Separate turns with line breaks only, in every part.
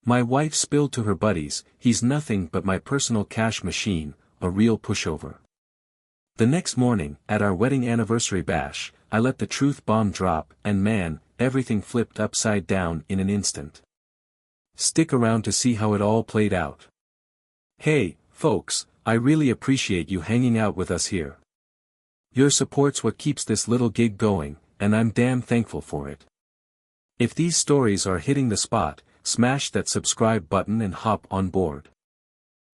My wife spilled to her buddies, "He's nothing but my personal cash machine, a real pushover." The next morning, at our wedding anniversary bash, I let the truth bomb drop, and man, everything flipped upside down in an instant. Stick around to see how it all played out. Hey, folks, I really appreciate you hanging out with us here. Your support's what keeps this little gig going, and I'm damn thankful for it. If these stories are hitting the spot, smash that subscribe button and hop on board.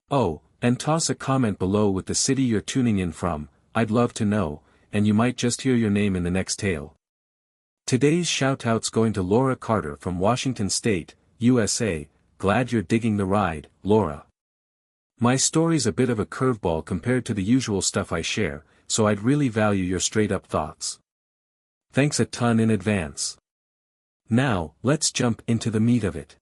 Oh, and toss a comment below with the city you're tuning in from, I'd love to know, and you might just hear your name in the next tale. Today's shout-out's going to Laura Carter from Washington State, USA. Glad you're digging the ride, Laura. My story's a bit of a curveball compared to the usual stuff I share, so I'd really value your straight-up thoughts. Thanks a ton in advance. Now, let's jump into the meat of it.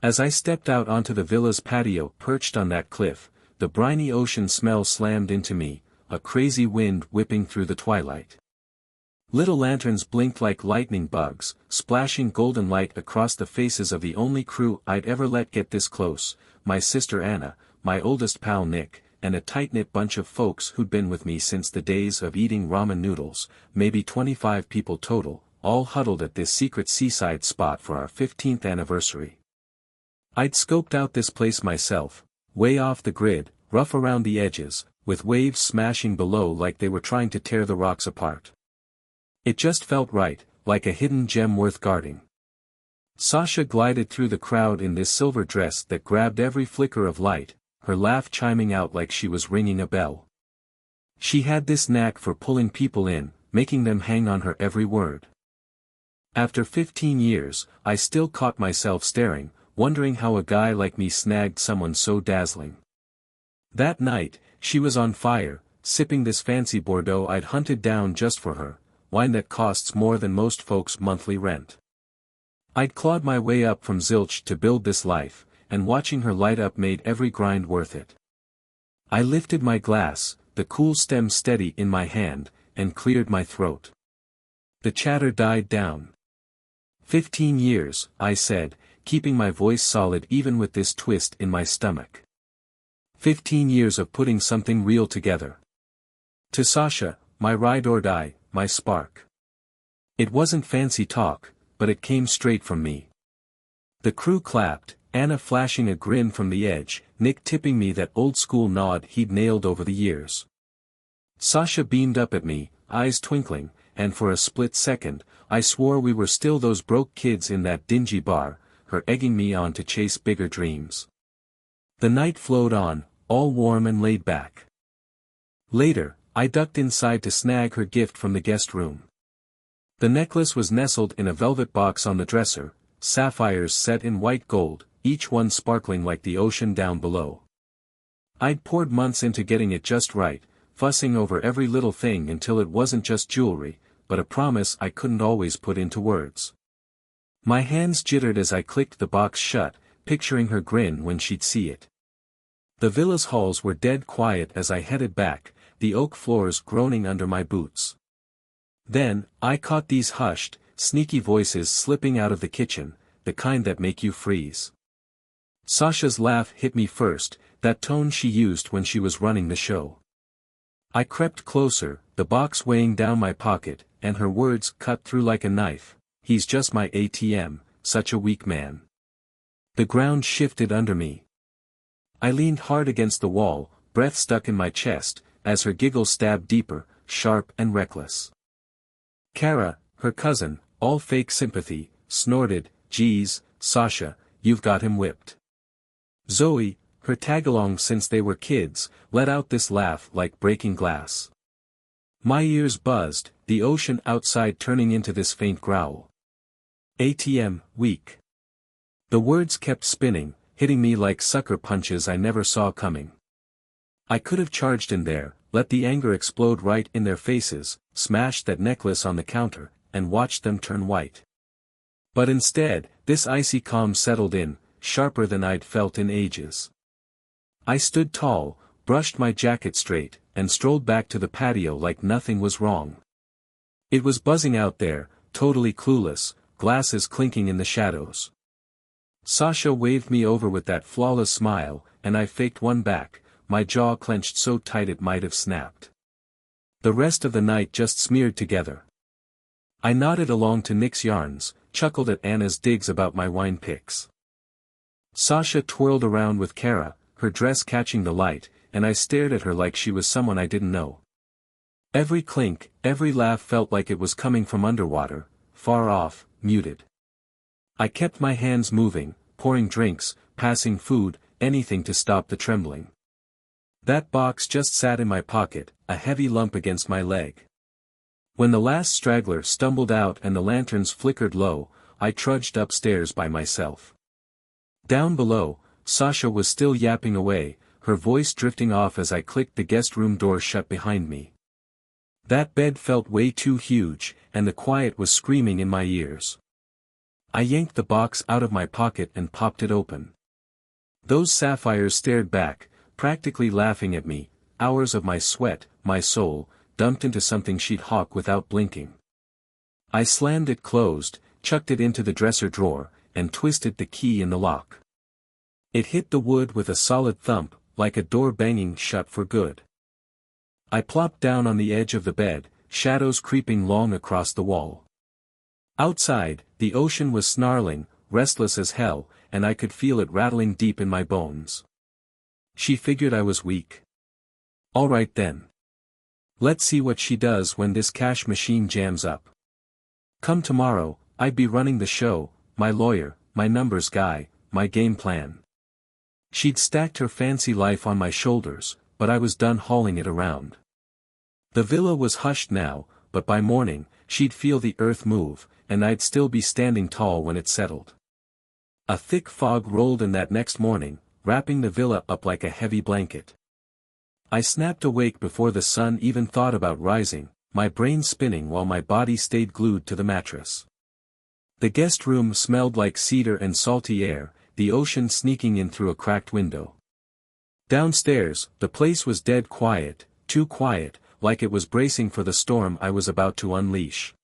As I stepped out onto the villa's patio perched on that cliff, the briny ocean smell slammed into me, a crazy wind whipping through the twilight. Little lanterns blinked like lightning bugs, splashing golden light across the faces of the only crew I'd ever let get this close, my sister Anna, my oldest pal Nick, and a tight-knit bunch of folks who'd been with me since the days of eating ramen noodles, maybe 25 people total, all huddled at this secret seaside spot for our 15th anniversary. I'd scoped out this place myself, way off the grid, rough around the edges, with waves smashing below like they were trying to tear the rocks apart. It just felt right, like a hidden gem worth guarding. Sasha glided through the crowd in this silver dress that grabbed every flicker of light, her laugh chiming out like she was ringing a bell. She had this knack for pulling people in, making them hang on her every word. After 15 years, I still caught myself staring, wondering how a guy like me snagged someone so dazzling. That night, she was on fire, sipping this fancy Bordeaux I'd hunted down just for her, wine that costs more than most folks' monthly rent. I'd clawed my way up from zilch to build this life, and watching her light up made every grind worth it. I lifted my glass, the cool stem steady in my hand, and cleared my throat. The chatter died down. 15 years, I said, keeping my voice solid even with this twist in my stomach. 15 years of putting something real together. To Sasha, my ride or die, my spark. It wasn't fancy talk, but it came straight from me. The crew clapped, Anna flashing a grin from the edge, Nick tipping me that old-school nod he'd nailed over the years. Sasha beamed up at me, eyes twinkling, and for a split second, I swore we were still those broke kids in that dingy bar, her egging me on to chase bigger dreams. The night flowed on, all warm and laid back. Later, I ducked inside to snag her gift from the guest room. The necklace was nestled in a velvet box on the dresser, sapphires set in white gold, each one sparkling like the ocean down below. I'd poured months into getting it just right, fussing over every little thing until it wasn't just jewelry, but a promise I couldn't always put into words. My hands jittered as I clicked the box shut, picturing her grin when she'd see it. The villa's halls were dead quiet as I headed back, the oak floors groaning under my boots. Then, I caught these hushed, sneaky voices slipping out of the kitchen, the kind that make you freeze. Sasha's laugh hit me first, that tone she used when she was running the show. I crept closer, the box weighing down my pocket, and her words cut through like a knife, "He's just my ATM, such a weak man." The ground shifted under me. I leaned hard against the wall, breath stuck in my chest, as her giggle stabbed deeper, sharp and reckless. Kara, her cousin, all fake sympathy, snorted, "Geez, Sasha, you've got him whipped." Zoe, her tagalong since they were kids, let out this laugh like breaking glass. My ears buzzed, the ocean outside turning into this faint growl. ATM, weak. The words kept spinning, hitting me like sucker punches I never saw coming. I could have charged in there, let the anger explode right in their faces, smashed that necklace on the counter, and watched them turn white. But instead, this icy calm settled in, sharper than I'd felt in ages. I stood tall, brushed my jacket straight, and strolled back to the patio like nothing was wrong. It was buzzing out there, totally clueless, glasses clinking in the shadows. Sasha waved me over with that flawless smile, and I faked one back, my jaw clenched so tight it might have snapped. The rest of the night just smeared together. I nodded along to Nick's yarns, chuckled at Anna's digs about my wine picks. Sasha twirled around with Kara, her dress catching the light, and I stared at her like she was someone I didn't know. Every clink, every laugh felt like it was coming from underwater, far off, muted. I kept my hands moving, pouring drinks, passing food, anything to stop the trembling. That box just sat in my pocket, a heavy lump against my leg. When the last straggler stumbled out and the lanterns flickered low, I trudged upstairs by myself. Down below, Sasha was still yapping away, her voice drifting off as I clicked the guest room door shut behind me. That bed felt way too huge, and the quiet was screaming in my ears. I yanked the box out of my pocket and popped it open. Those sapphires stared back, practically laughing at me, hours of my sweat, my soul, dumped into something she'd hawk without blinking. I slammed it closed, chucked it into the dresser drawer, and twisted the key in the lock. It hit the wood with a solid thump, like a door banging shut for good. I plopped down on the edge of the bed, shadows creeping long across the wall. Outside, the ocean was snarling, restless as hell, and I could feel it rattling deep in my bones. She figured I was weak. All right then. Let's see what she does when this cash machine jams up. Come tomorrow, I'd be running the show, my lawyer, my numbers guy, my game plan. She'd stacked her fancy life on my shoulders, but I was done hauling it around. The villa was hushed now, but by morning, she'd feel the earth move, and I'd still be standing tall when it settled. A thick fog rolled in that next morning, wrapping the villa up like a heavy blanket. I snapped awake before the sun even thought about rising, my brain spinning while my body stayed glued to the mattress. The guest room smelled like cedar and salty air, the ocean sneaking in through a cracked window. Downstairs, the place was dead quiet, too quiet, like it was bracing for the storm I was about to unleash.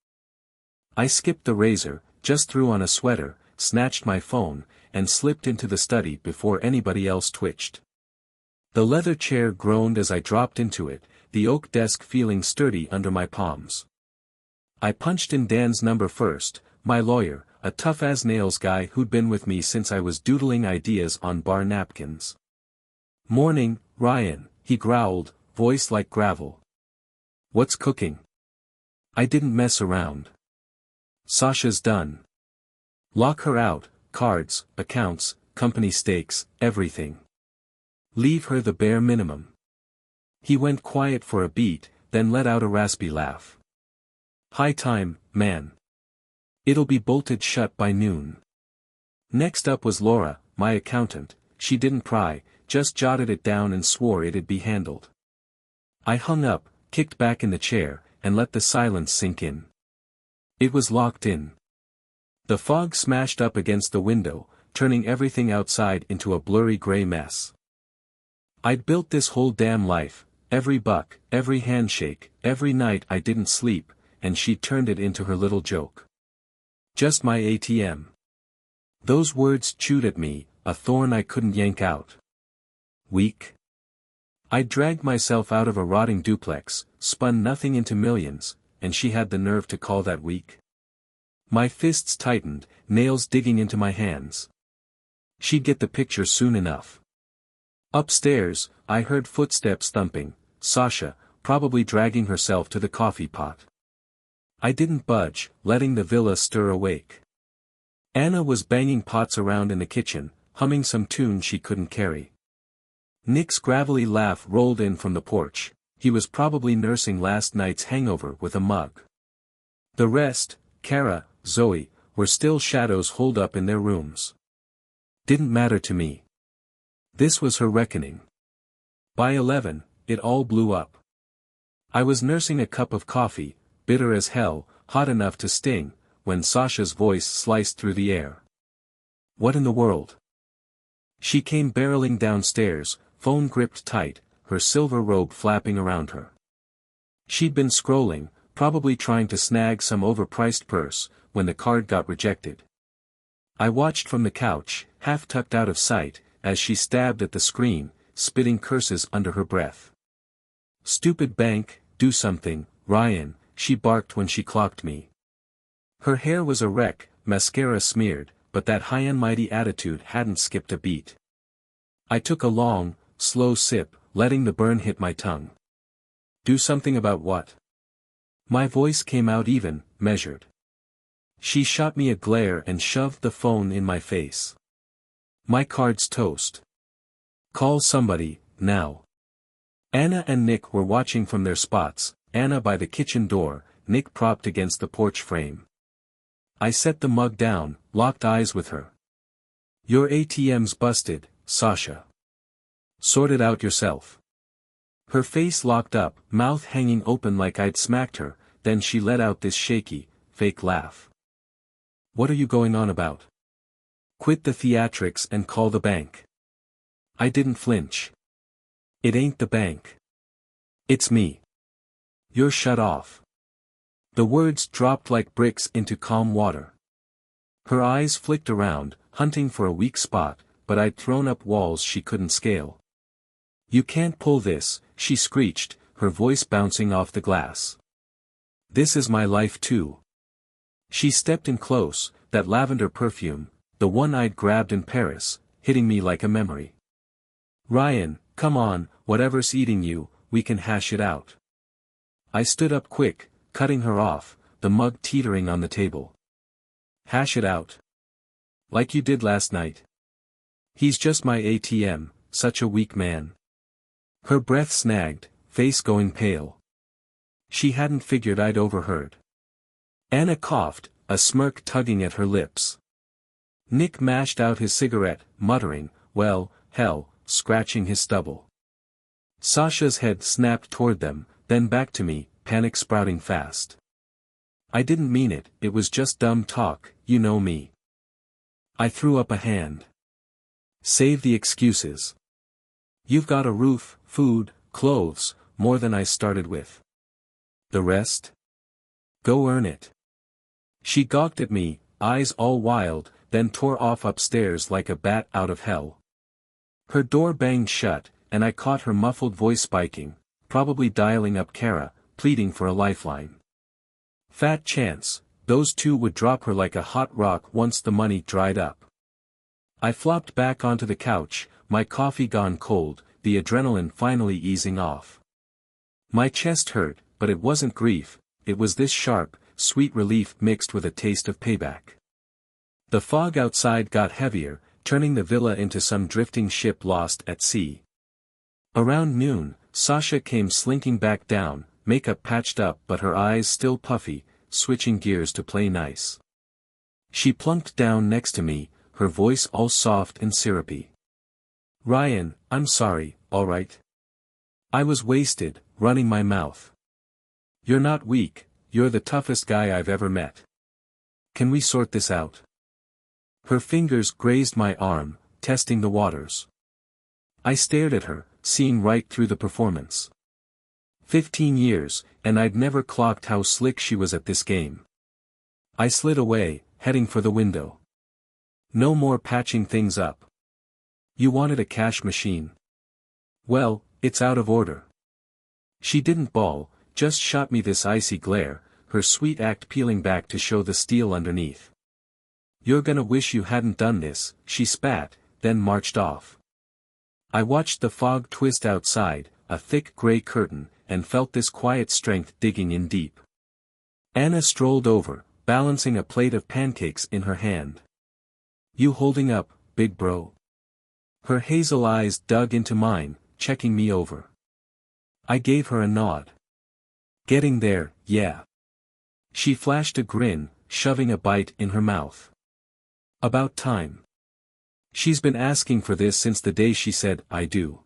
I skipped the razor, just threw on a sweater, snatched my phone, and slipped into the study before anybody else twitched. The leather chair groaned as I dropped into it, the oak desk feeling sturdy under my palms. I punched in Dan's number first, my lawyer, a tough-as-nails guy who'd been with me since I was doodling ideas on bar napkins. "Morning, Ryan," he growled, voice like gravel. "What's cooking?" I didn't mess around. "Sasha's done. Lock her out, cards, accounts, company stakes, everything. Leave her the bare minimum." He went quiet for a beat, then let out a raspy laugh. "High time, man. It'll be bolted shut by noon." Next up was Laura, my accountant. She didn't pry, just jotted it down and swore it'd be handled. I hung up, kicked back in the chair, and let the silence sink in. It was locked in. The fog smashed up against the window, turning everything outside into a blurry gray mess. I'd built this whole damn life, every buck, every handshake, every night I didn't sleep, and she turned it into her little joke. Just my ATM. Those words chewed at me, a thorn I couldn't yank out. Weak? I dragged myself out of a rotting duplex, spun nothing into millions, and she had the nerve to call that weak? My fists tightened, nails digging into my hands. She'd get the picture soon enough. Upstairs, I heard footsteps thumping, Sasha, probably dragging herself to the coffee pot. I didn't budge, letting the villa stir awake. Anna was banging pots around in the kitchen, humming some tune she couldn't carry. Nick's gravelly laugh rolled in from the porch. He was probably nursing last night's hangover with a mug. The rest, Kara, Zoe, were still shadows holed up in their rooms. Didn't matter to me. This was her reckoning. By 11, it all blew up. I was nursing a cup of coffee, bitter as hell, hot enough to sting, when Sasha's voice sliced through the air. "What in the world?" She came barreling downstairs, phone gripped tight, her silver robe flapping around her. She'd been scrolling, probably trying to snag some overpriced purse, when the card got rejected. I watched from the couch, half tucked out of sight, as she stabbed at the screen, spitting curses under her breath. "Stupid bank, do something, Ryan," she barked when she clocked me. Her hair was a wreck, mascara smeared, but that high and mighty attitude hadn't skipped a beat. I took a long, slow sip, letting the burn hit my tongue. "Do something about what?" My voice came out even, measured. She shot me a glare and shoved the phone in my face. "My card's toast. Call somebody, now." Anna and Nick were watching from their spots, Anna by the kitchen door, Nick propped against the porch frame. I set the mug down, locked eyes with her. "Your ATM's busted, Sasha. Sort it out yourself." Her face locked up, mouth hanging open like I'd smacked her, then she let out this shaky, fake laugh. "What are you going on about? Quit the theatrics and call the bank." I didn't flinch. "It ain't the bank. It's me. You're shut off." The words dropped like bricks into calm water. Her eyes flicked around, hunting for a weak spot, but I'd thrown up walls she couldn't scale. "You can't pull this," she screeched, her voice bouncing off the glass. "This is my life too." She stepped in close, that lavender perfume, the one I'd grabbed in Paris, hitting me like a memory. "Ryan, come on, whatever's eating you, we can hash it out." I stood up quick, cutting her off, the mug teetering on the table. "Hash it out? Like you did last night? He's just my ATM, such a weak man." Her breath snagged, face going pale. She hadn't figured I'd overheard. Anna coughed, a smirk tugging at her lips. Nick mashed out his cigarette, muttering, "Well, hell," scratching his stubble. Sasha's head snapped toward them, then back to me, panic sprouting fast. "I didn't mean it, it was just dumb talk, you know me." I threw up a hand. "Save the excuses. You've got a roof, food, clothes, more than I started with. The rest? Go earn it." She gawked at me, eyes all wild, then tore off upstairs like a bat out of hell. Her door banged shut, and I caught her muffled voice spiking, probably dialing up Kara, pleading for a lifeline. Fat chance, those two would drop her like a hot rock once the money dried up. I flopped back onto the couch, my coffee gone cold, the adrenaline finally easing off. My chest hurt, but it wasn't grief, it was this sharp, sweet relief mixed with a taste of payback. The fog outside got heavier, turning the villa into some drifting ship lost at sea. Around noon, Sasha came slinking back down, makeup patched up but her eyes still puffy, switching gears to play nice. She plunked down next to me, her voice all soft and syrupy. "Ryan, I'm sorry, alright? I was wasted, running my mouth. You're not weak, you're the toughest guy I've ever met. Can we sort this out?" Her fingers grazed my arm, testing the waters. I stared at her, seeing right through the performance. 15 years, and I'd never clocked how slick she was at this game. I slid away, heading for the window. "No more patching things up. You wanted a cash machine. Well, it's out of order." She didn't bawl, just shot me this icy glare, her sweet act peeling back to show the steel underneath. "You're gonna wish you hadn't done this," she spat, then marched off. I watched the fog twist outside, a thick gray curtain, and felt this quiet strength digging in deep. Anna strolled over, balancing a plate of pancakes in her hand. "You holding up, big bro?" Her hazel eyes dug into mine, checking me over. I gave her a nod. "Getting there, yeah." She flashed a grin, shoving a bite in her mouth. "About time. She's been asking for this since the day she said, 'I do.'"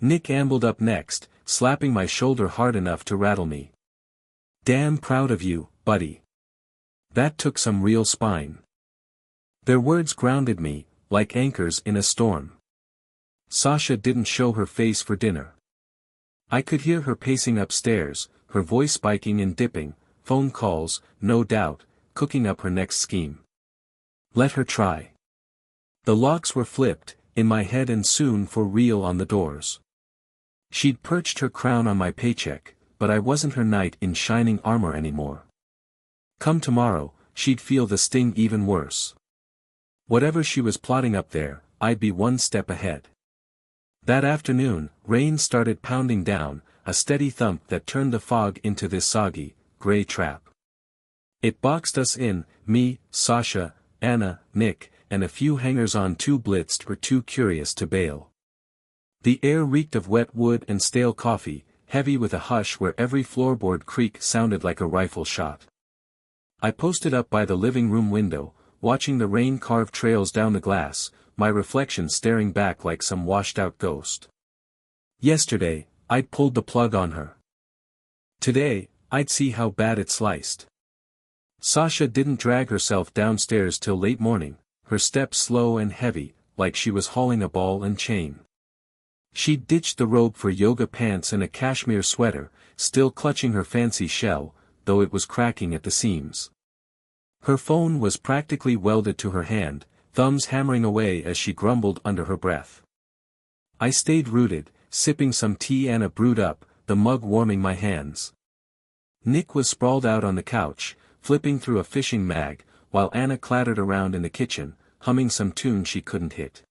Nick ambled up next, slapping my shoulder hard enough to rattle me. "Damn proud of you, buddy. That took some real spine." Their words grounded me, like anchors in a storm. Sasha didn't show her face for dinner. I could hear her pacing upstairs, her voice spiking and dipping, phone calls, no doubt, cooking up her next scheme. Let her try. The locks were flipped, in my head and soon for real on the doors. She'd perched her crown on my paycheck, but I wasn't her knight in shining armor anymore. Come tomorrow, she'd feel the sting even worse. Whatever she was plotting up there, I'd be one step ahead. That afternoon, rain started pounding down, a steady thump that turned the fog into this soggy, gray trap. It boxed us in, me, Sasha, Anna, Nick, and a few hangers-on too blitzed or too curious to bail. The air reeked of wet wood and stale coffee, heavy with a hush where every floorboard creak sounded like a rifle shot. I posted up by the living room window, watching the rain carve trails down the glass, my reflection staring back like some washed-out ghost. Yesterday, I'd pulled the plug on her. Today, I'd see how bad it sliced. Sasha didn't drag herself downstairs till late morning, her step slow and heavy, like she was hauling a ball and chain. She'd ditched the robe for yoga pants and a cashmere sweater, still clutching her fancy shell, though it was cracking at the seams. Her phone was practically welded to her hand, thumbs hammering away as she grumbled under her breath. I stayed rooted, sipping some tea Anna brewed up, the mug warming my hands. Nick was sprawled out on the couch, flipping through a fishing mag, while Anna clattered around in the kitchen, humming some tune she couldn't hit.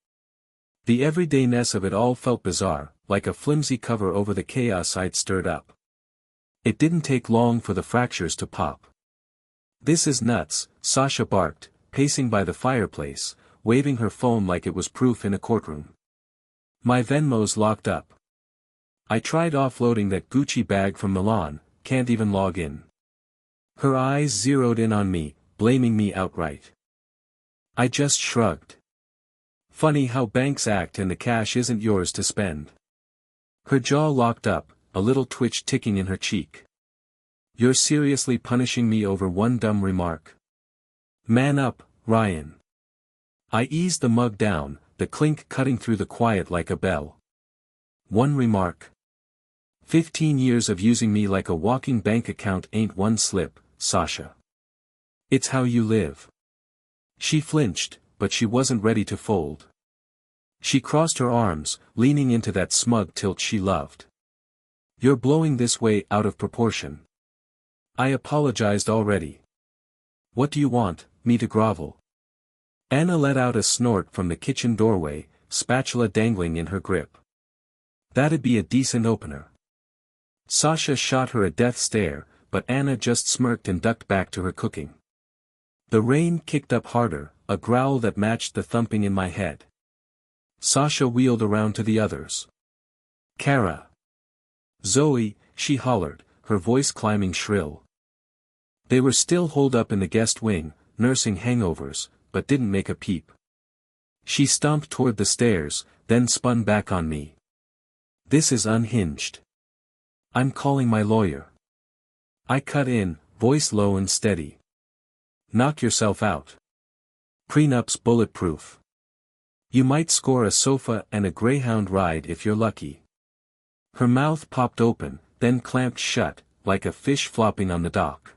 The everydayness of it all felt bizarre, like a flimsy cover over the chaos I'd stirred up. It didn't take long for the fractures to pop. "This is nuts," Sasha barked, pacing by the fireplace, waving her phone like it was proof in a courtroom. My Venmo's locked up. I tried offloading that Gucci bag from Milan, can't even log in. Her eyes zeroed in on me, blaming me outright. I just shrugged. Funny how banks act and the cash isn't yours to spend. Her jaw locked up, a little twitch ticking in her cheek. "You're seriously punishing me over one dumb remark? Man up, Ryan." I eased the mug down, the clink cutting through the quiet like a bell. "One remark? 15 years of using me like a walking bank account ain't one slip, Sasha. It's how you live." She flinched, but she wasn't ready to fold. She crossed her arms, leaning into that smug tilt she loved. "You're blowing this way out of proportion." I apologized already. "What do you want, me to grovel?" Anna let out a snort from the kitchen doorway, spatula dangling in her grip. "That'd be a decent opener." Sasha shot her a death stare, but Anna just smirked and ducked back to her cooking. The rain kicked up harder, a growl that matched the thumping in my head. Sasha wheeled around to the others. "Kara. Zoe," she hollered, her voice climbing shrill. They were still holed up in the guest wing, nursing hangovers, but didn't make a peep. She stomped toward the stairs, then spun back on me. "This is unhinged. I'm calling my lawyer." I cut in, voice low and steady. "Knock yourself out. Prenup's bulletproof. You might score a sofa and a Greyhound ride if you're lucky." Her mouth popped open, then clamped shut, like a fish flopping on the dock.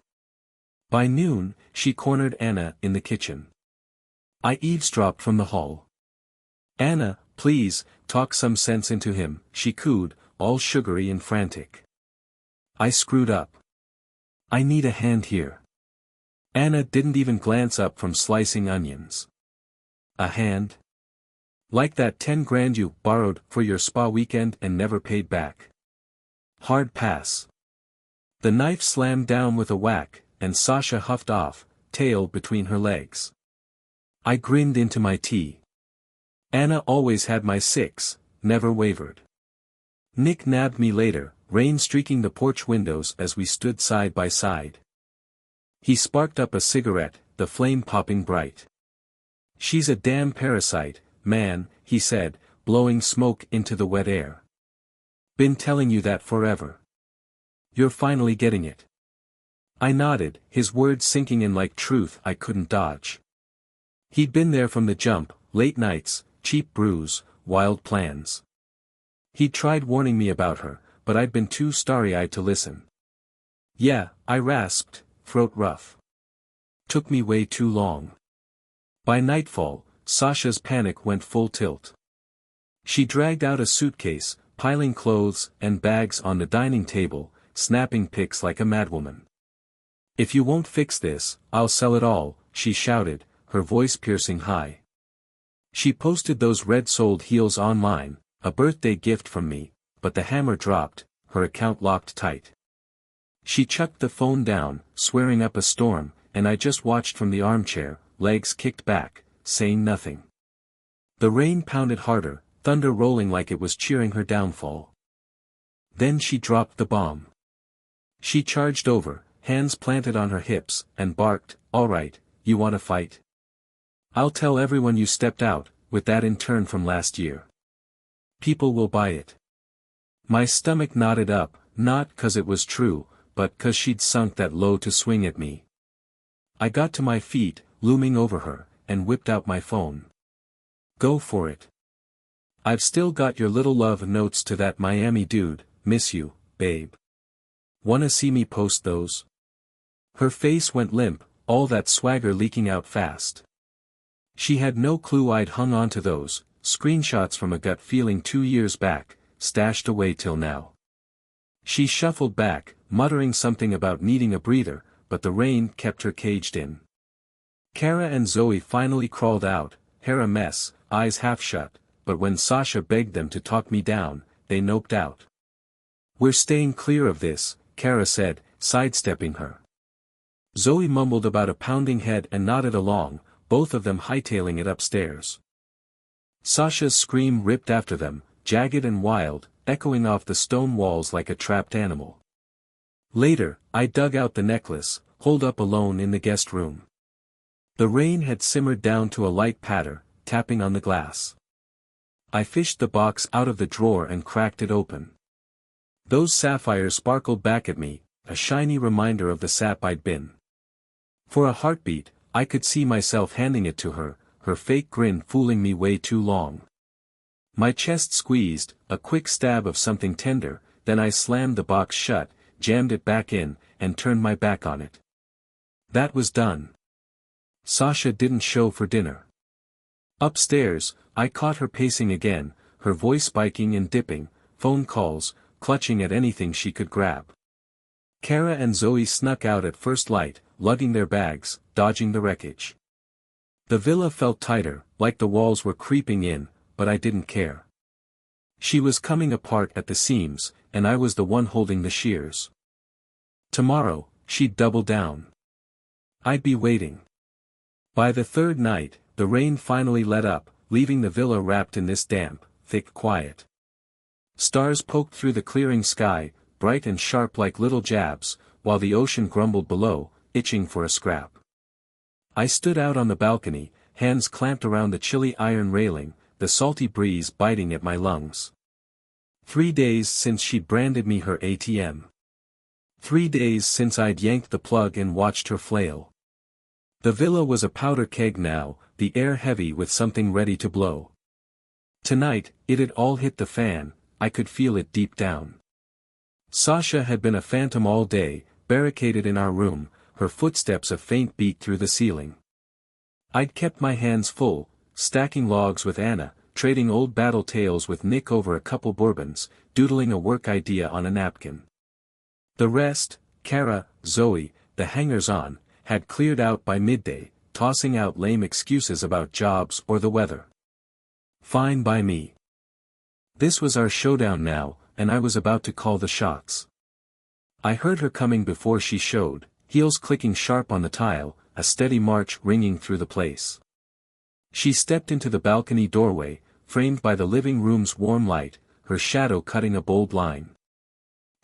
By noon, she cornered Anna in the kitchen. I eavesdropped from the hall. "Anna, please, talk some sense into him," she cooed, all sugary and frantic. I screwed up. "I need a hand here." Anna didn't even glance up from slicing onions. "A hand? Like that 10 grand you borrowed for your spa weekend and never paid back?" Hard pass. The knife slammed down with a whack, and Sasha huffed off, tail between her legs. I grinned into my tea. Anna always had my six, never wavered. Nick nabbed me later, rain streaking the porch windows as we stood side by side. He sparked up a cigarette, the flame popping bright. "She's a damn parasite, man," he said, blowing smoke into the wet air. "Been telling you that forever. You're finally getting it." I nodded, his words sinking in like truth I couldn't dodge. He'd been there from the jump, late nights, cheap brews, wild plans. He'd tried warning me about her, but I'd been too starry-eyed to listen. "Yeah," I rasped, throat rough. "Took me way too long." By nightfall, Sasha's panic went full tilt. She dragged out a suitcase, piling clothes and bags on the dining table, snapping pics like a madwoman. "If you won't fix this, I'll sell it all," she shouted, her voice piercing high. She posted those red-soled heels online, a birthday gift from me, but the hammer dropped, her account locked tight. She chucked the phone down, swearing up a storm, and I just watched from the armchair, legs kicked back, saying nothing. The rain pounded harder, thunder rolling like it was cheering her downfall. Then she dropped the bomb. She charged over, hands planted on her hips, and barked, "All right, you want to fight? I'll tell everyone you stepped out, with that intern from last year. People will buy it." My stomach knotted up, not 'cause it was true, but 'cause she'd sunk that low to swing at me. I got to my feet, looming over her, and whipped out my phone. "Go for it. I've still got your little love notes to that Miami dude, miss you, babe. Wanna see me post those?" Her face went limp, all that swagger leaking out fast. She had no clue I'd hung on to those, screenshots from a gut feeling 2 years back, stashed away till now. She shuffled back, muttering something about needing a breather, but the rain kept her caged in. Kara and Zoe finally crawled out, hair a mess, eyes half shut, but when Sasha begged them to talk me down, they noped out. "We're staying clear of this," Kara said, sidestepping her. Zoe mumbled about a pounding head and nodded along, both of them hightailing it upstairs. Sasha's scream ripped after them, jagged and wild, echoing off the stone walls like a trapped animal. Later, I dug out the necklace, holed up alone in the guest room. The rain had simmered down to a light patter, tapping on the glass. I fished the box out of the drawer and cracked it open. Those sapphires sparkled back at me, a shiny reminder of the sap I'd been. For a heartbeat, I could see myself handing it to her, her fake grin fooling me way too long. My chest squeezed, a quick stab of something tender, then I slammed the box shut, jammed it back in, and turned my back on it. That was done. Sasha didn't show for dinner. Upstairs, I caught her pacing again, her voice spiking and dipping, phone calls, clutching at anything she could grab. Kara and Zoe snuck out at first light, lugging their bags, dodging the wreckage. The villa felt tighter, like the walls were creeping in, but I didn't care. She was coming apart at the seams, and I was the one holding the shears. Tomorrow, she'd double down. I'd be waiting. By the third night, the rain finally let up, leaving the villa wrapped in this damp, thick quiet. Stars poked through the clearing sky, bright and sharp like little jabs, while the ocean grumbled below, itching for a scrap. I stood out on the balcony, hands clamped around the chilly iron railing, the salty breeze biting at my lungs. 3 days since she'd branded me her ATM. 3 days since I'd yanked the plug and watched her flail. The villa was a powder keg now, the air heavy with something ready to blow. Tonight, it had all hit the fan, I could feel it deep down. Sasha had been a phantom all day, barricaded in our room, her footsteps a faint beat through the ceiling. I'd kept my hands full, stacking logs with Anna, trading old battle tales with Nick over a couple bourbons, doodling a work idea on a napkin. The rest, Kara, Zoe, the hangers-on, had cleared out by midday, tossing out lame excuses about jobs or the weather. Fine by me. This was our showdown now, and I was about to call the shots. I heard her coming before she showed, heels clicking sharp on the tile, a steady march ringing through the place. She stepped into the balcony doorway, framed by the living room's warm light, her shadow cutting a bold line.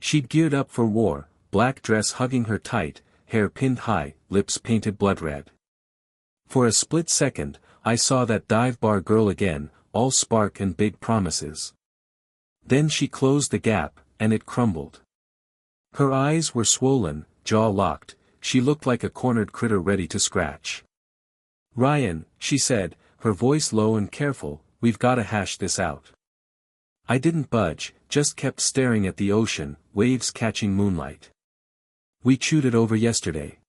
She'd geared up for war, black dress hugging her tight, hair pinned high, lips painted blood red. For a split second, I saw that dive bar girl again, all spark and big promises. Then she closed the gap, and it crumbled. Her eyes were swollen, jaw locked, she looked like a cornered critter ready to scratch. "Ryan," she said, her voice low and careful, "we've gotta hash this out." I didn't budge, just kept staring at the ocean, waves catching moonlight. "We chewed it over yesterday.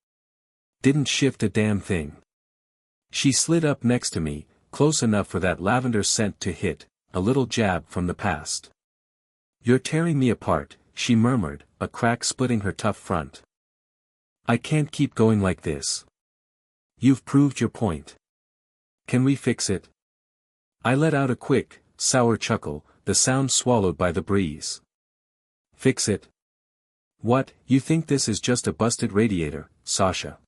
Didn't shift a damn thing. She slid up next to me, close enough for that lavender scent to hit, a little jab from the past. "You're tearing me apart," she murmured, a crack splitting her tough front. "I can't keep going like this. You've proved your point. Can we fix it?" I let out a quick, sour chuckle, the sound swallowed by the breeze. "Fix it? What, you think this is just a busted radiator, Sasha?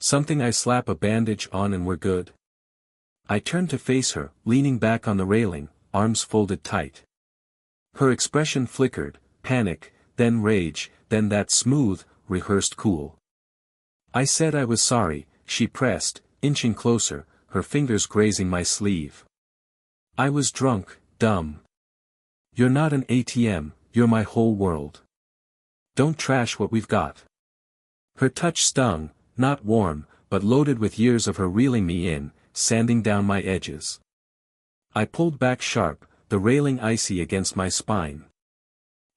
Something I slap a bandage on and we're good?" I turned to face her, leaning back on the railing, arms folded tight. Her expression flickered, panic, then rage, then that smooth, rehearsed cool. I said I was sorry, she pressed, inching closer, her fingers grazing my sleeve. "I was drunk, dumb. You're not an ATM, you're my whole world. Don't trash what we've got." Her touch stung, not warm, but loaded with years of her reeling me in, sanding down my edges. I pulled back sharp, the railing icy against my spine.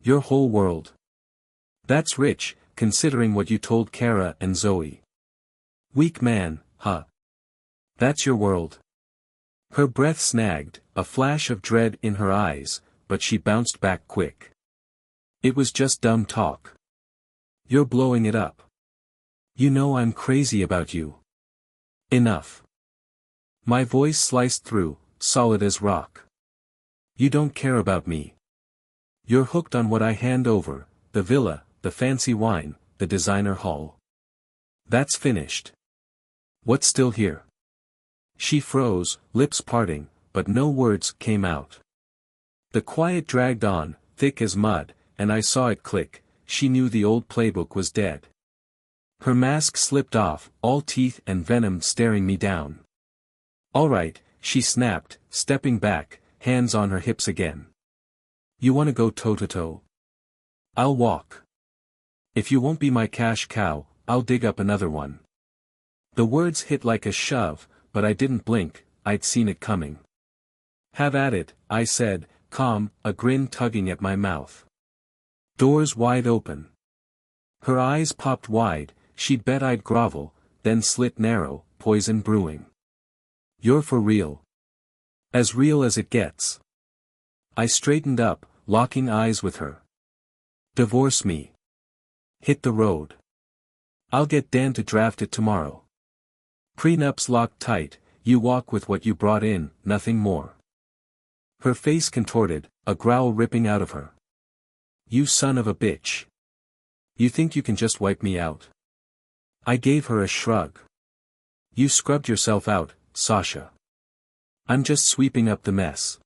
"Your whole world. That's rich, considering what you told Kara and Zoe. Weak man, huh? That's your world?" Her breath snagged, a flash of dread in her eyes, but she bounced back quick. "It was just dumb talk. You're blowing it up. You know I'm crazy about you." "Enough." My voice sliced through, solid as rock. "You don't care about me. You're hooked on what I hand over, the villa, the fancy wine, the designer haul. That's finished. What's still here?" She froze, lips parting, but no words came out. The quiet dragged on, thick as mud, and I saw it click, she knew the old playbook was dead. Her mask slipped off, all teeth and venom staring me down. "All right," she snapped, stepping back, hands on her hips again. "You wanna go toe-to-toe? I'll walk. If you won't be my cash cow, I'll dig up another one." The words hit like a shove, but I didn't blink, I'd seen it coming. "Have at it," I said, calm, a grin tugging at my mouth. Doors wide open. Her eyes popped wide, she'd bet I'd grovel, then slit narrow, poison brewing. "You're for real. As real as it gets." I straightened up, locking eyes with her. "Divorce me. Hit the road. I'll get Dan to draft it tomorrow. Prenups locked tight, you walk with what you brought in, nothing more." Her face contorted, a growl ripping out of her. "You son of a bitch. You think you can just wipe me out?" I gave her a shrug. "You scrubbed yourself out, Sasha. I'm just sweeping up the mess."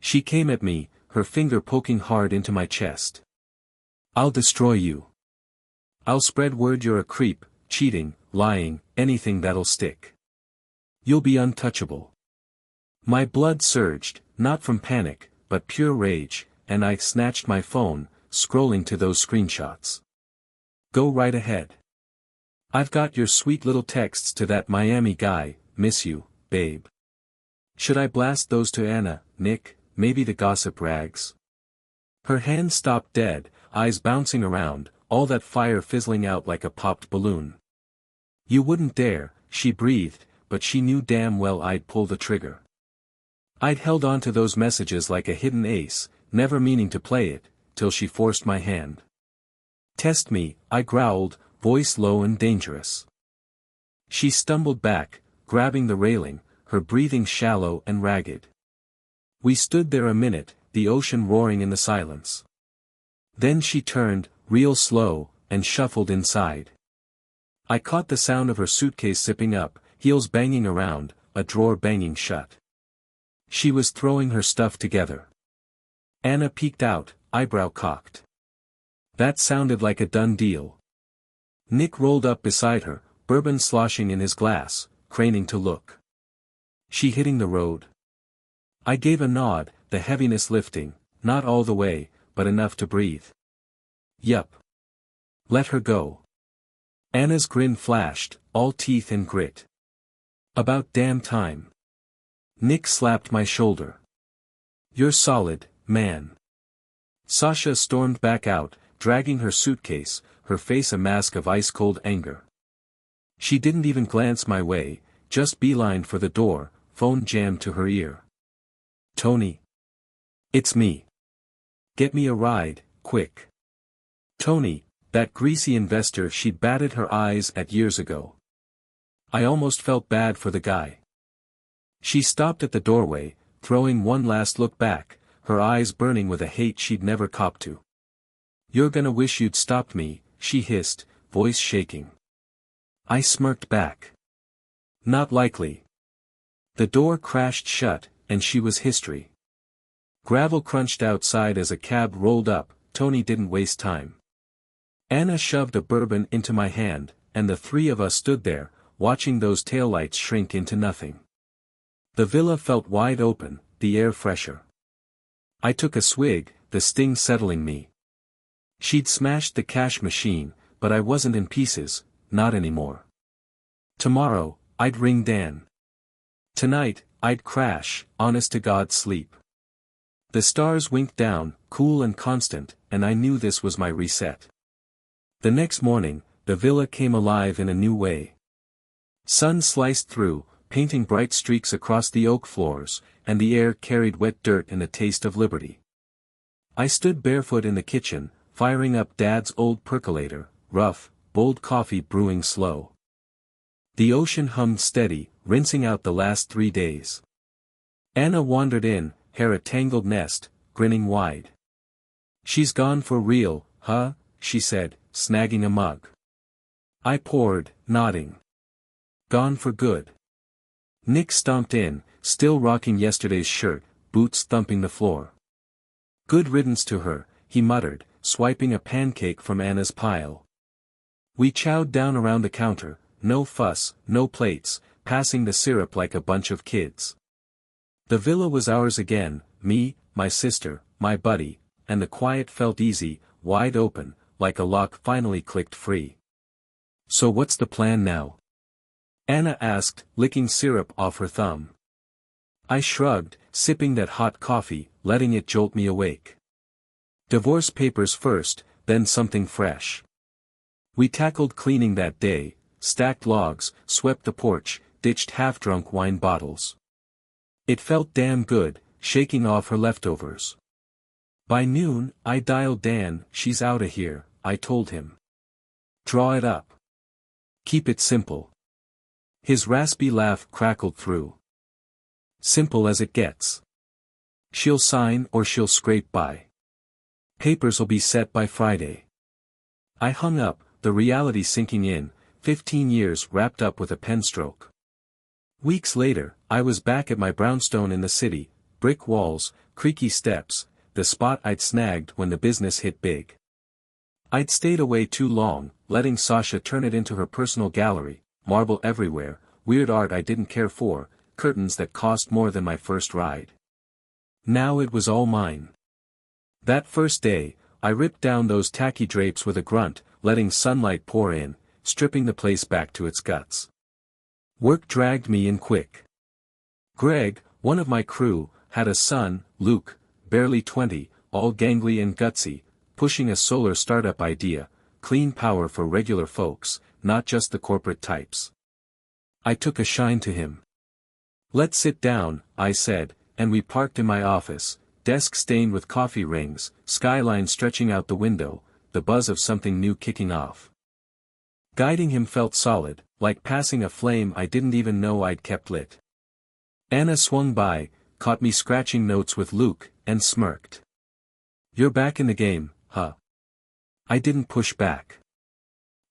She came at me, her finger poking hard into my chest. "I'll destroy you. I'll spread word you're a creep, cheating, lying, anything that'll stick. You'll be untouchable." My blood surged, not from panic, but pure rage, and I snatched my phone, scrolling to those screenshots. "Go right ahead. I've got your sweet little texts to that Miami guy, miss you, babe. Should I blast those to Anna, Nick, maybe the gossip rags?" Her hand stopped dead, eyes bouncing around, all that fire fizzling out like a popped balloon. "You wouldn't dare," she breathed, but she knew damn well I'd pull the trigger. I'd held on to those messages like a hidden ace, never meaning to play it, till she forced my hand. "Test me," I growled, voice low and dangerous. She stumbled back, grabbing the railing, her breathing shallow and ragged. We stood there a minute, the ocean roaring in the silence. Then she turned, real slow, and shuffled inside. I caught the sound of her suitcase zipping up, heels banging around, a drawer banging shut. She was throwing her stuff together. Anna peeked out, eyebrow cocked. That sounded like a done deal. Nick rolled up beside her, bourbon sloshing in his glass, craning to look. "She hitting the road?" I gave a nod, the heaviness lifting, not all the way, but enough to breathe. "Yup. Let her go." Anna's grin flashed, all teeth and grit. "About damn time." Nick slapped my shoulder. "You're solid, man." Sasha stormed back out, dragging her suitcase, her face a mask of ice-cold anger. She didn't even glance my way, just beeline for the door, phone jammed to her ear. "Tony. It's me. Get me a ride, quick." Tony, that greasy investor she'd batted her eyes at years ago. I almost felt bad for the guy. She stopped at the doorway, throwing one last look back, her eyes burning with a hate she'd never copped to. "You're gonna wish you'd stopped me," she hissed, voice shaking. I smirked back. "Not likely." The door crashed shut, and she was history. Gravel crunched outside as a cab rolled up. Tony didn't waste time. Anna shoved a bourbon into my hand, and the three of us stood there, watching those taillights shrink into nothing. The villa felt wide open, the air fresher. I took a swig, the sting settling me. She'd smashed the cash machine, but I wasn't in pieces, not anymore. Tomorrow, I'd ring Dan. Tonight, I'd crash, honest to God sleep. The stars winked down, cool and constant, and I knew this was my reset. The next morning, the villa came alive in a new way. Sun sliced through, painting bright streaks across the oak floors, and the air carried wet dirt and a taste of liberty. I stood barefoot in the kitchen, firing up Dad's old percolator, rough, bold coffee brewing slow. The ocean hummed steady, rinsing out the last 3 days. Anna wandered in, hair a tangled nest, grinning wide. "She's gone for real, huh?" she said, snagging a mug. I poured, nodding. "Gone for good." Nick stomped in, still rocking yesterday's shirt, boots thumping the floor. "Good riddance to her," he muttered, swiping a pancake from Anna's pile. We chowed down around the counter, no fuss, no plates, passing the syrup like a bunch of kids. The villa was ours again, me, my sister, my buddy, and the quiet felt easy, wide open, like a lock finally clicked free. "So what's the plan now?" Anna asked, licking syrup off her thumb. I shrugged, sipping that hot coffee, letting it jolt me awake. "Divorce papers first, then something fresh." We tackled cleaning that day, stacked logs, swept the porch, ditched half-drunk wine bottles. It felt damn good, shaking off her leftovers. By noon, I dialed Dan. "She's outta here," I told him. "Draw it up. Keep it simple." His raspy laugh crackled through. "Simple as it gets. She'll sign or she'll scrape by. Papers'll be set by Friday." I hung up, the reality sinking in, 15 years wrapped up with a pen stroke. Weeks later, I was back at my brownstone in the city, brick walls, creaky steps, the spot I'd snagged when the business hit big. I'd stayed away too long, letting Sasha turn it into her personal gallery, marble everywhere, weird art I didn't care for, curtains that cost more than my first ride. Now it was all mine. That first day, I ripped down those tacky drapes with a grunt, letting sunlight pour in, stripping the place back to its guts. Work dragged me in quick. Greg, one of my crew, had a son, Luke, barely 20, all gangly and gutsy, pushing a solar startup idea, clean power for regular folks, not just the corporate types. I took a shine to him. "Let's sit down," I said, and we parked in my office, desk stained with coffee rings, skyline stretching out the window, the buzz of something new kicking off. Guiding him felt solid, like passing a flame I didn't even know I'd kept lit. Anna swung by, caught me scratching notes with Luke, and smirked. "You're back in the game, huh?" I didn't push back.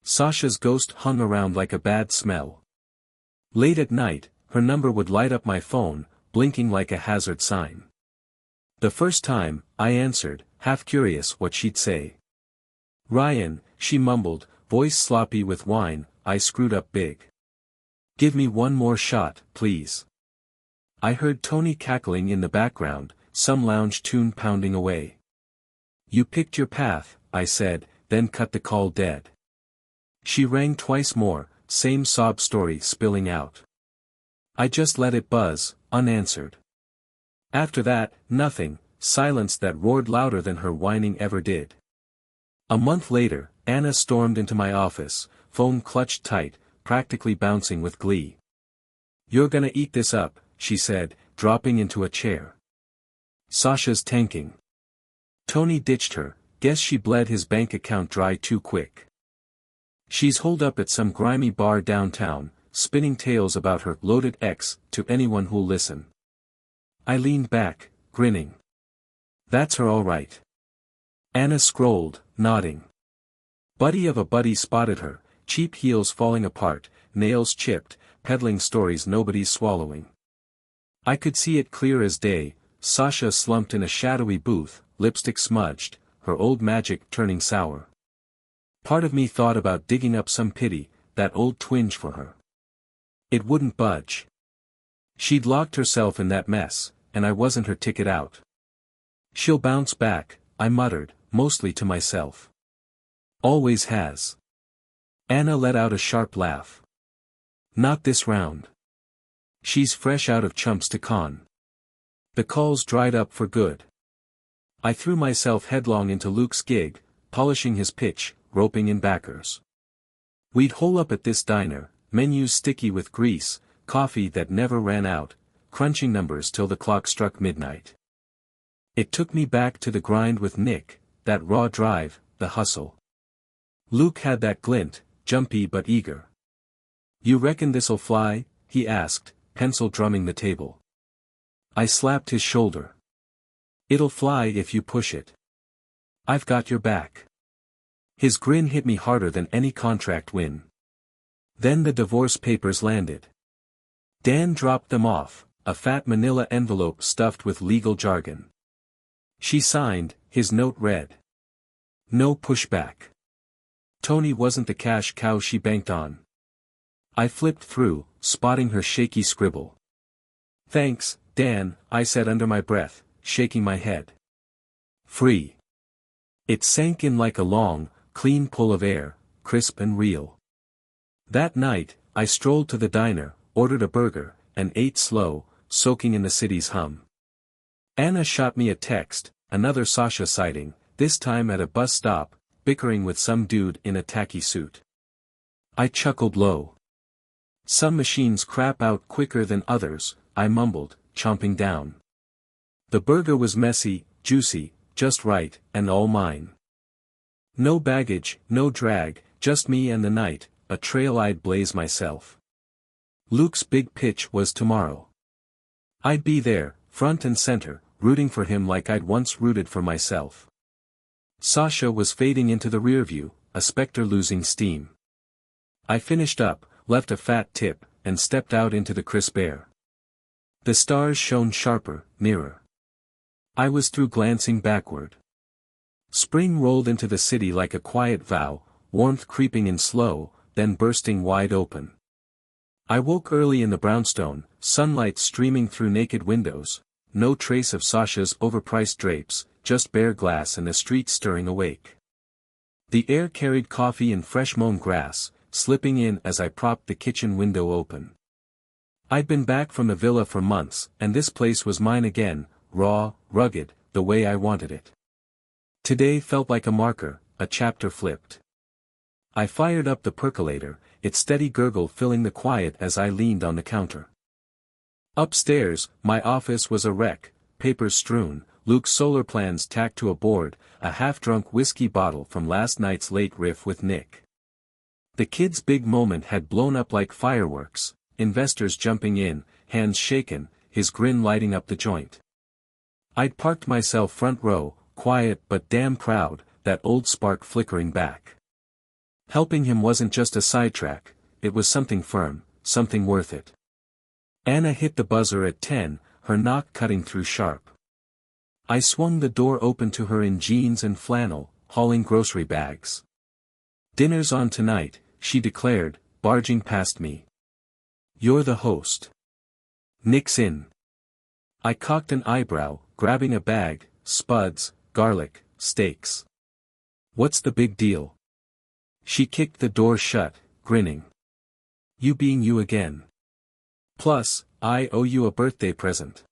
Sasha's ghost hung around like a bad smell. Late at night, her number would light up my phone, blinking like a hazard sign. The first time, I answered, half curious what she'd say. "Ryan," she mumbled, voice sloppy with wine. I screwed up big. "Give me one more shot, please." I heard Tony cackling in the background, some lounge tune pounding away. "You picked your path," I said, then cut the call dead. She rang twice more, same sob story spilling out. I just let it buzz, unanswered. After that, nothing, silence that roared louder than her whining ever did. A month later, Anna stormed into my office, phone clutched tight, practically bouncing with glee. You're gonna eat this up, she said, dropping into a chair. Sasha's tanking. Tony ditched her, guess she bled his bank account dry too quick. She's holed up at some grimy bar downtown, spinning tales about her loaded ex to anyone who'll listen. I leaned back, grinning. That's her all right. Anna scrolled, nodding. Buddy of a buddy spotted her, cheap heels falling apart, nails chipped, peddling stories nobody's swallowing. I could see it clear as day, Sasha slumped in a shadowy booth, lipstick smudged, her old magic turning sour. Part of me thought about digging up some pity, that old twinge for her. It wouldn't budge. She'd locked herself in that mess, and I wasn't her ticket out. She'll bounce back, I muttered, mostly to myself. Always has. Anna let out a sharp laugh. Not this round. She's fresh out of chumps to con. The calls dried up for good. I threw myself headlong into Luke's gig, polishing his pitch, roping in backers. We'd hole up at this diner, menus sticky with grease, coffee that never ran out, crunching numbers till the clock struck midnight. It took me back to the grind with Nick, that raw drive, the hustle. Luke had that glint, jumpy but eager. You reckon this'll fly? He asked, pencil drumming the table. I slapped his shoulder. It'll fly if you push it. I've got your back. His grin hit me harder than any contract win. Then the divorce papers landed. Dan dropped them off, a fat manila envelope stuffed with legal jargon. She signed, his note read. No pushback. Tony wasn't the cash cow she banked on. I flipped through, spotting her shaky scribble. Thanks, Dan, I said under my breath, shaking my head. Free. It sank in like a long, clean pull of air, crisp and real. That night, I strolled to the diner, ordered a burger, and ate slow, soaking in the city's hum. Anna shot me a text, another Sasha sighting, this time at a bus stop, bickering with some dude in a tacky suit. I chuckled low. Some machines crap out quicker than others, I mumbled, chomping down. The burger was messy, juicy, just right, and all mine. No baggage, no drag, just me and the night, a trail-eyed blaze myself. Luke's big pitch was tomorrow. I'd be there, front and center, rooting for him like I'd once rooted for myself. Sasha was fading into the rearview, a specter losing steam. I finished up, left a fat tip, and stepped out into the crisp air. The stars shone sharper, nearer. I was through glancing backward. Spring rolled into the city like a quiet vow, warmth creeping in slow, then bursting wide open. I woke early in the brownstone, sunlight streaming through naked windows, no trace of Sasha's overpriced drapes, just bare glass and the street stirring awake. The air carried coffee and fresh mown grass, slipping in as I propped the kitchen window open. I'd been back from the villa for months, and this place was mine again, raw, rugged, the way I wanted it. Today felt like a marker, a chapter flipped. I fired up the percolator, its steady gurgle filling the quiet as I leaned on the counter. Upstairs, my office was a wreck, papers strewn, Luke's solar plans tacked to a board, a half-drunk whiskey bottle from last night's late riff with Nick. The kid's big moment had blown up like fireworks, investors jumping in, hands shaken, his grin lighting up the joint. I'd parked myself front row, quiet but damn proud, that old spark flickering back. Helping him wasn't just a sidetrack, it was something firm, something worth it. Anna hit the buzzer at 10, her knock cutting through sharp. I swung the door open to her in jeans and flannel, hauling grocery bags. Dinner's on tonight, she declared, barging past me. You're the host. Nick's in. I cocked an eyebrow, grabbing a bag, spuds, garlic, steaks. What's the big deal? She kicked the door shut, grinning. You being you again. Plus, I owe you a birthday present.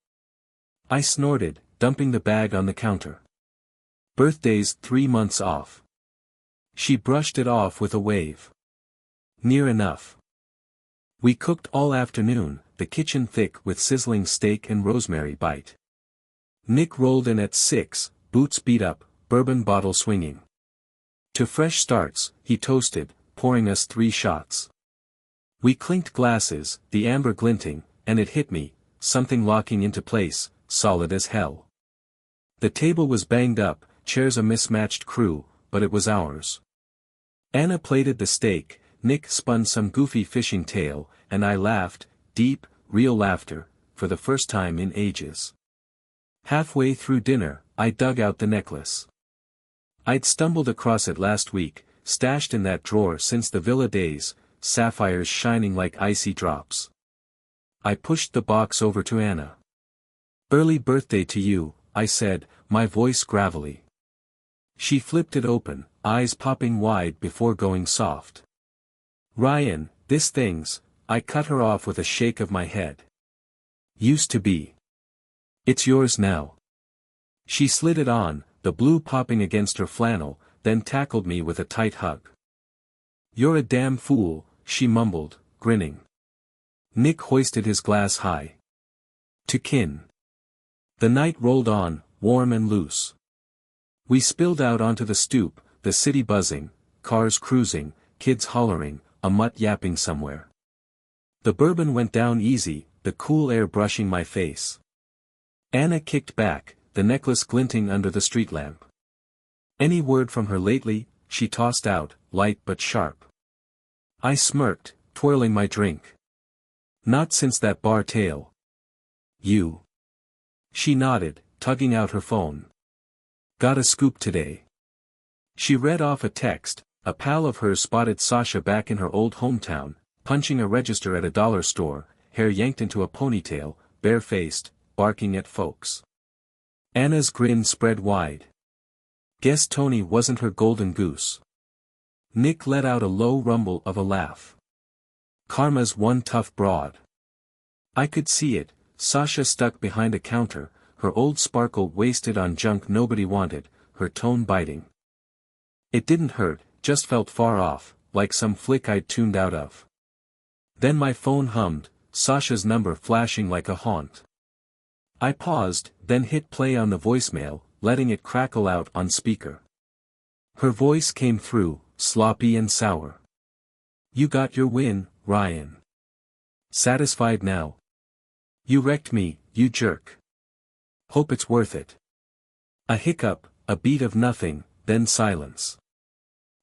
I snorted, dumping the bag on the counter. Birthday's 3 months off. She brushed it off with a wave. Near enough. We cooked all afternoon, the kitchen thick with sizzling steak and rosemary bite. Nick rolled in at 6, boots beat up, bourbon bottle swinging. To fresh starts, he toasted, pouring us 3 shots. We clinked glasses, the amber glinting, and it hit me, something locking into place, solid as hell. The table was banged up, chairs a mismatched crew, but it was ours. Anna plated the steak, Nick spun some goofy fishing tale, and I laughed, deep, real laughter, for the first time in ages. Halfway through dinner, I dug out the necklace. I'd stumbled across it last week, stashed in that drawer since the villa days, sapphires shining like icy drops. I pushed the box over to Anna. "Early birthday to you," I said, my voice gravelly. She flipped it open, eyes popping wide before going soft. "Ryan, this thing's," I cut her off with a shake of my head. "Used to be. It's yours now." She slid it on, the blue popping against her flannel, then tackled me with a tight hug. "You're a damn fool," she mumbled, grinning. Nick hoisted his glass high. "To kin." The night rolled on, warm and loose. We spilled out onto the stoop, the city buzzing, cars cruising, kids hollering, a mutt yapping somewhere. The bourbon went down easy, the cool air brushing my face. Anna kicked back, the necklace glinting under the street lamp. "Any word from her lately?" she tossed out, light but sharp. I smirked, twirling my drink. "Not since that bar tale." "You?" She nodded, tugging out her phone. "Got a scoop today." She read off a text. A pal of hers spotted Sasha back in her old hometown, punching a register at a dollar store, hair yanked into a ponytail, barefaced, barking at folks. Anna's grin spread wide. Guess Tony wasn't her golden goose. Nick let out a low rumble of a laugh. "Karma's one tough broad." I could see it, Sasha stuck behind a counter, her old sparkle wasted on junk nobody wanted, her tone biting. It didn't hurt, just felt far off, like some flick I'd tuned out of. Then my phone hummed, Sasha's number flashing like a haunt. I paused, then hit play on the voicemail, letting it crackle out on speaker. Her voice came through, sloppy and sour. "You got your win, Ryan. Satisfied now? You wrecked me, you jerk. Hope it's worth it." A hiccup, a beat of nothing, then silence.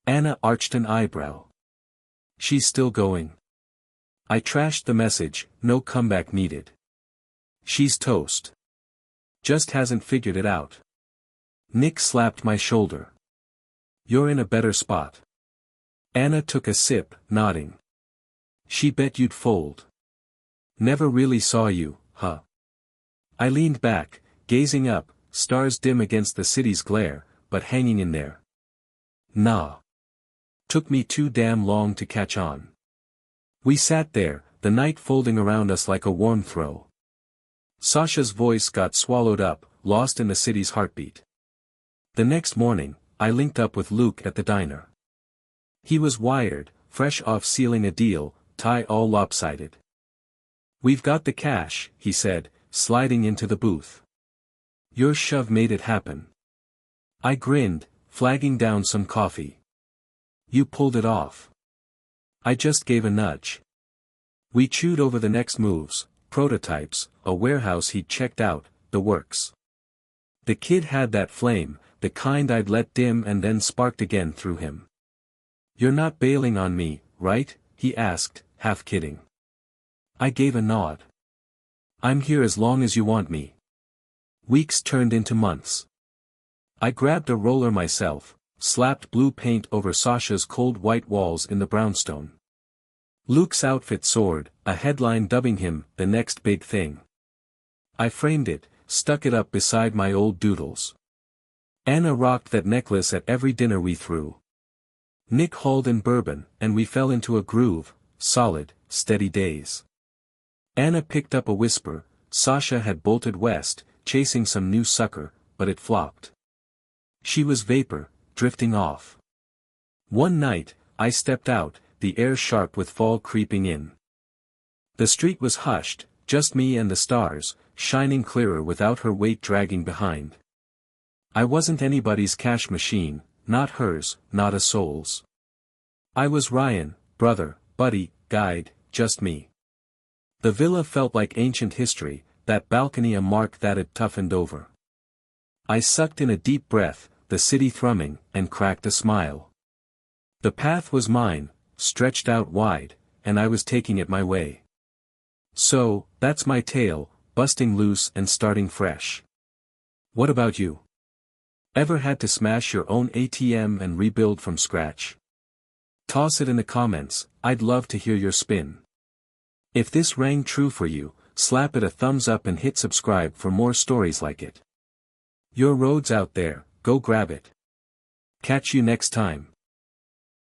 Anna arched an eyebrow. "She's still going?" I trashed the message, no comeback needed. "She's toast. Just hasn't figured it out." Nick slapped my shoulder. "You're in a better spot." Anna took a sip, nodding. "She bet you'd fold." "Never really saw you, huh?" I leaned back, gazing up, stars dim against the city's glare, but hanging in there. "Nah. Took me too damn long to catch on." We sat there, the night folding around us like a warm throw. Sasha's voice got swallowed up, lost in the city's heartbeat. The next morning, I linked up with Luke at the diner. He was wired, fresh off sealing a deal, tie all lopsided. "We've got the cash," he said, sliding into the booth. "Your shove made it happen." I grinned, flagging down some coffee. "You pulled it off." I just gave a nudge. We chewed over the next moves, prototypes, a warehouse he'd checked out, the works. The kid had that flame, the kind I'd let dim and then sparked again through him. "You're not bailing on me, right?" he asked, half kidding. I gave a nod. "I'm here as long as you want me." Weeks turned into months. I grabbed a roller myself, slapped blue paint over Sasha's cold white walls in the brownstone. Luke's outfit soared, a headline dubbing him the next big thing. I framed it, stuck it up beside my old doodles. Anna rocked that necklace at every dinner we threw. Nick hauled in bourbon, and we fell into a groove, solid, steady days. Anna picked up a whisper. Sasha had bolted west, chasing some new sucker, but it flopped. She was vapor, drifting off. One night, I stepped out, the air sharp with fall creeping in. The street was hushed, just me and the stars, shining clearer without her weight dragging behind. I wasn't anybody's cash machine, not hers, not a soul's. I was Ryan, brother, buddy, guide, just me. The villa felt like ancient history, that balcony a mark that had toughened over. I sucked in a deep breath, the city thrumming, and cracked a smile. The path was mine, stretched out wide, and I was taking it my way. So, that's my tale, busting loose and starting fresh. What about you? Ever had to smash your own ATM and rebuild from scratch? Toss it in the comments, I'd love to hear your spin. If this rang true for you, slap it a thumbs up and hit subscribe for more stories like it. Your road's out there, go grab it. Catch you next time.